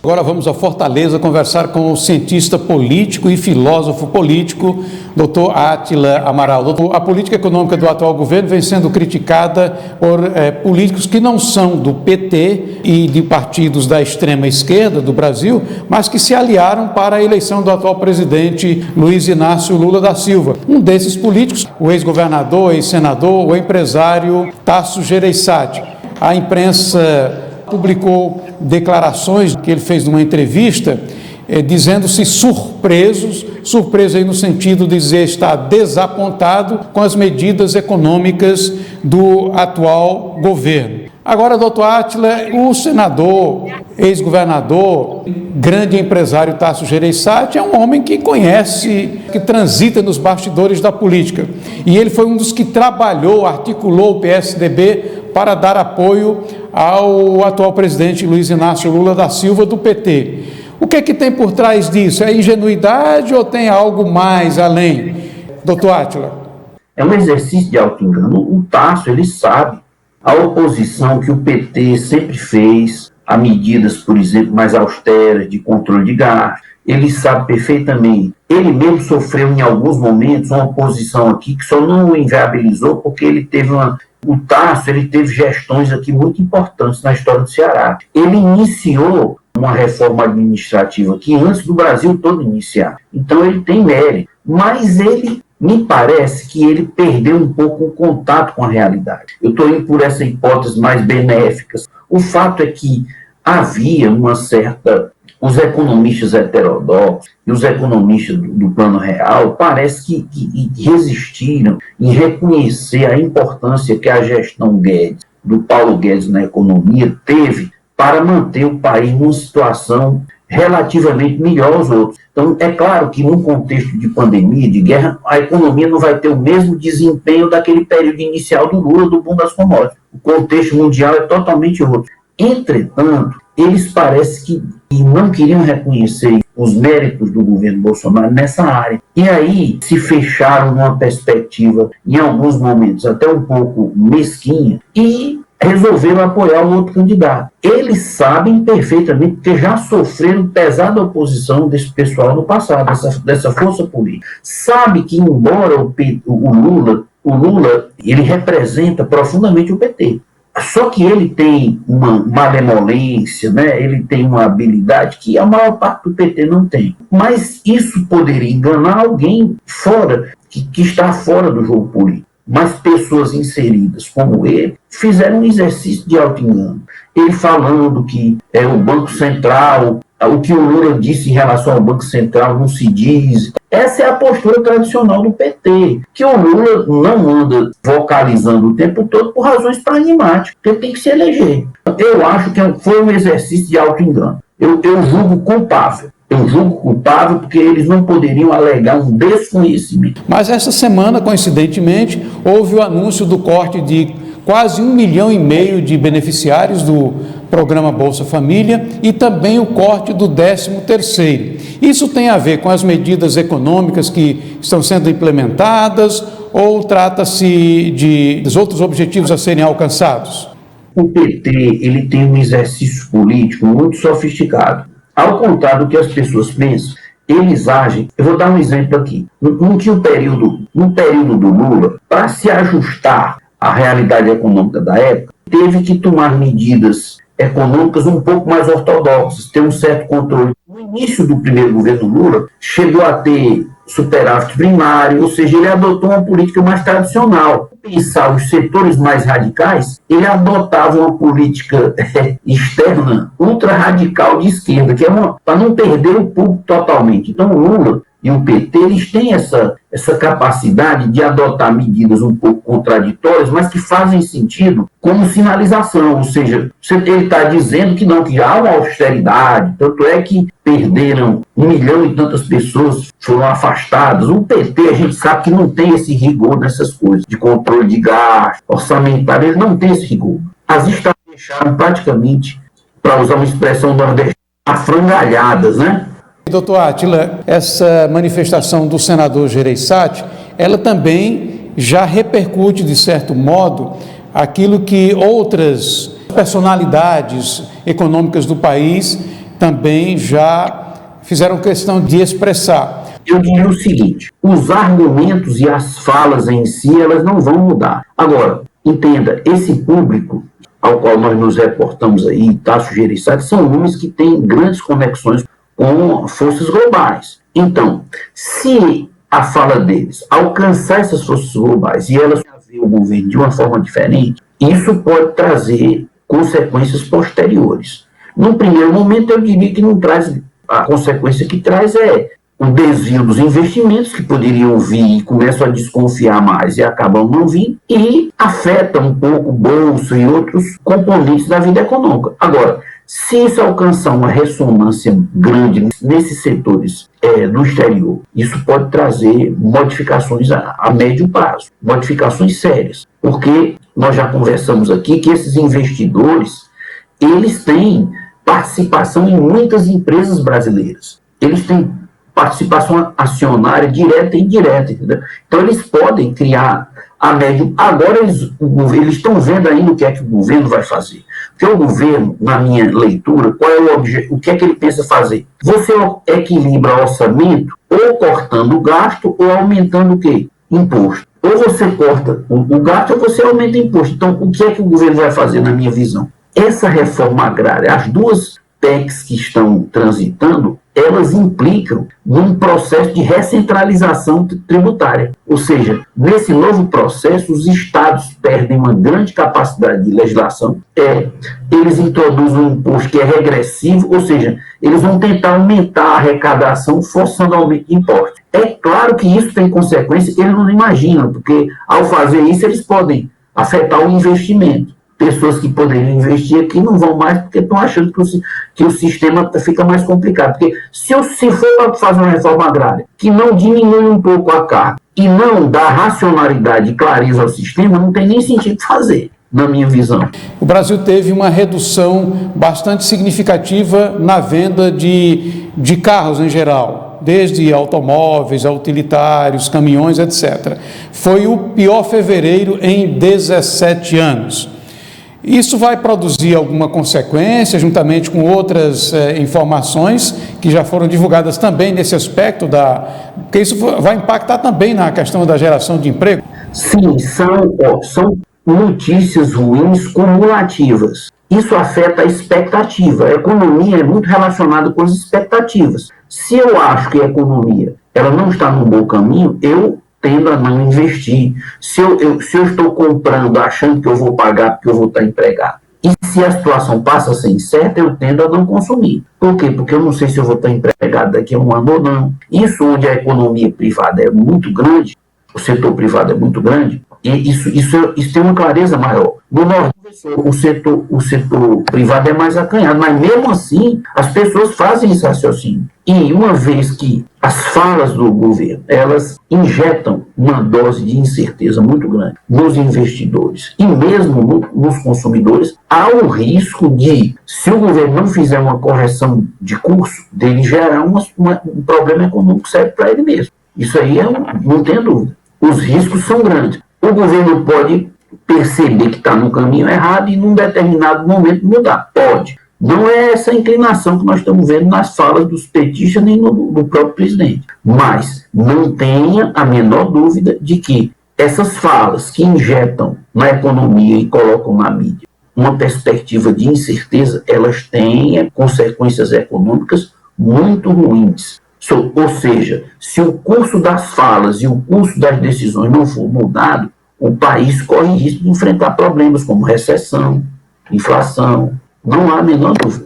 Agora vamos a Fortaleza conversar com o cientista político e filósofo político, Dr. Átila Amaral. Doutor, a política econômica do atual governo vem sendo criticada por políticos que não são do PT e de partidos da extrema esquerda do Brasil, mas que se aliaram para a eleição do atual presidente Luiz Inácio Lula da Silva. Um desses políticos, o ex-governador, ex-senador, o empresário Tasso Gereissati. A imprensa publicou declarações que ele fez numa entrevista, dizendo-se surpreso aí no sentido de dizer estar desapontado com as medidas econômicas do atual governo. Agora, doutor Átila, o senador, ex-governador, grande empresário Tasso Gereissati é um homem que conhece, que transita nos bastidores da política. E ele foi um dos que trabalhou, articulou o PSDB para dar apoio ao atual presidente Luiz Inácio Lula da Silva, do PT. O que é que tem por trás disso? É ingenuidade ou tem algo mais além? Doutor Átila. É um exercício de auto-engano. O Tasso, ele sabe a oposição que o PT sempre fez a medidas, por exemplo, mais austeras de controle de gasto. Ele sabe perfeitamente. Ele mesmo sofreu em alguns momentos uma oposição aqui que só não o inviabilizou porque ele teve O Tasso, ele teve gestões aqui muito importantes na história do Ceará. Ele iniciou uma reforma administrativa aqui antes do Brasil todo iniciar. Então ele tem mérito. Mas ele, me parece que ele perdeu um pouco o contato com a realidade. Eu estou indo por essa hipótese mais benéficas. O fato é que havia uma certa... Os economistas heterodoxos e os economistas do plano real parece que resistiram em reconhecer a importância que a gestão Guedes, do Paulo Guedes na economia, teve para manter o país numa situação relativamente melhor aos outros. Então, é claro que num contexto de pandemia, de guerra, a economia não vai ter o mesmo desempenho daquele período inicial do Lula, do boom das commodities. O contexto mundial é totalmente outro. Entretanto, eles parecem que não queriam reconhecer os méritos do governo Bolsonaro nessa área. E aí se fecharam numa perspectiva, em alguns momentos, até um pouco mesquinha, e resolveram apoiar o outro candidato. Eles sabem perfeitamente, porque já sofreram pesada oposição desse pessoal no passado, dessa força política. Sabe que, embora o Lula, ele representa profundamente o PT. Só que ele tem uma malemolência, né? Ele tem uma habilidade que a maior parte do PT não tem. Mas isso poderia enganar alguém fora, que está fora do jogo político. Mas pessoas inseridas como ele fizeram um exercício de auto-engano. Ele falando que o Banco Central, o que o Lula disse em relação ao Banco Central não se diz. Essa é a postura tradicional do PT, que o Lula não anda vocalizando o tempo todo por razões pragmáticas, porque ele tem que se eleger. Eu acho que foi um exercício de auto-engano. Eu julgo culpável. Eu julgo culpável porque eles não poderiam alegar um desconhecimento. Mas essa semana, coincidentemente, houve o anúncio do corte de quase 1,5 milhão de beneficiários do programa Bolsa Família e também o corte do 13º. Isso tem a ver com as medidas econômicas que estão sendo implementadas ou trata-se de outros objetivos a serem alcançados? O PT ele tem um exercício político muito sofisticado. Ao contrário do que as pessoas pensam, eles agem... Eu vou dar um exemplo aqui. No período do Lula, para se ajustar à realidade econômica da época, teve que tomar medidas econômicas um pouco mais ortodoxas, ter um certo controle. No início do primeiro governo Lula, chegou a ter superávit primário, ou seja, ele adotou uma política mais tradicional. Pensar os setores mais radicais, ele adotava uma política externa ultra-radical de esquerda, que é para não perder o público totalmente. Então, o Lula e o PT, eles têm essa capacidade de adotar medidas um pouco contraditórias, mas que fazem sentido como sinalização, ou seja, ele está dizendo que não, que há uma austeridade, tanto é que perderam 1 milhão e tantas pessoas, foram afastadas. O PT, a gente sabe que não tem esse rigor nessas coisas, de controle de gasto, orçamentário, ele não tem esse rigor. As estradas deixaram praticamente, para usar uma expressão nordestina, afrangalhadas, né? Doutor Átila, essa manifestação do senador Gereissati, ela também já repercute, de certo modo, aquilo que outras personalidades econômicas do país também já fizeram questão de expressar. Eu diria o seguinte: os argumentos e as falas em si, elas não vão mudar. Agora, entenda, esse público ao qual nós nos reportamos aí, Tasso Gereissati, são nomes que têm grandes conexões com forças globais. Então, se a fala deles alcançar essas forças globais e elas ver o governo de uma forma diferente, isso pode trazer consequências posteriores. No primeiro momento, eu diria que não traz, a consequência que traz é o desvio dos investimentos, que poderiam vir e começam a desconfiar mais e acabam não vindo, e afeta um pouco bolsa e outros componentes da vida econômica. Agora, se isso alcançar uma ressonância grande nesses setores do exterior, isso pode trazer modificações a médio prazo, modificações sérias, porque nós já conversamos aqui que esses investidores, eles têm participação em muitas empresas brasileiras, eles têm participação acionária direta e indireta, entendeu? Então eles podem criar a médio. Agora eles estão vendo ainda o que é que o governo vai fazer. Porque o governo, na minha leitura, qual é o objetivo? O que é que ele pensa fazer? Você equilibra orçamento ou cortando o gasto ou aumentando o quê? Imposto. Ou você corta o gasto ou você aumenta o imposto. Então, o que é que o governo vai fazer, na minha visão? Essa reforma agrária, as duas PECs que estão transitando, elas implicam num processo de recentralização tributária. Ou seja, nesse novo processo, os estados perdem uma grande capacidade de legislação, eles introduzem um imposto que é regressivo, ou seja, eles vão tentar aumentar a arrecadação forçando o aumento de impostos. É claro que isso tem consequências que eles não imaginam, porque ao fazer isso eles podem afetar o investimento. Pessoas que poderiam investir aqui não vão mais porque estão achando que o sistema fica mais complicado. Porque se for para fazer uma reforma agrária que não diminui um pouco a carga e não dá racionalidade e clareza ao sistema, não tem nem sentido fazer, na minha visão. O Brasil teve uma redução bastante significativa na venda de carros em geral, desde automóveis, a utilitários, caminhões, etc. Foi o pior fevereiro em 17 anos. Isso vai produzir alguma consequência, juntamente com outras informações que já foram divulgadas também nesse aspecto, porque isso vai impactar também na questão da geração de emprego? Sim, são notícias ruins cumulativas. Isso afeta a expectativa. A economia é muito relacionada com as expectativas. Se eu acho que a economia ela não está no bom caminho, eu tendo a não investir. Se eu estou comprando achando que eu vou pagar porque eu vou estar empregado, e se a situação passa a ser incerta, eu tendo a não consumir. Por quê? Porque eu não sei se eu vou estar empregado daqui a um ano ou não. Isso onde a economia privada é muito grande, o setor privado é muito grande, e isso tem uma clareza maior. No Nordeste, o setor privado é mais acanhado, mas mesmo assim, as pessoas fazem esse raciocínio. E uma vez que as falas do governo, elas injetam uma dose de incerteza muito grande nos investidores e mesmo nos consumidores, há o risco de, se o governo não fizer uma correção de curso, dele gerar um problema econômico sério para ele mesmo. Isso aí não tem dúvida. Os riscos são grandes. O governo pode perceber que está no caminho errado e, num determinado momento, mudar. Pode. Não é essa inclinação que nós estamos vendo nas falas dos petistas nem do próprio presidente. Mas não tenha a menor dúvida de que essas falas que injetam na economia e colocam na mídia uma perspectiva de incerteza, elas têm consequências econômicas muito ruins. Ou seja, se o curso das falas e o curso das decisões não for mudado, o país corre risco de enfrentar problemas como recessão, inflação. Não há a menor dúvida.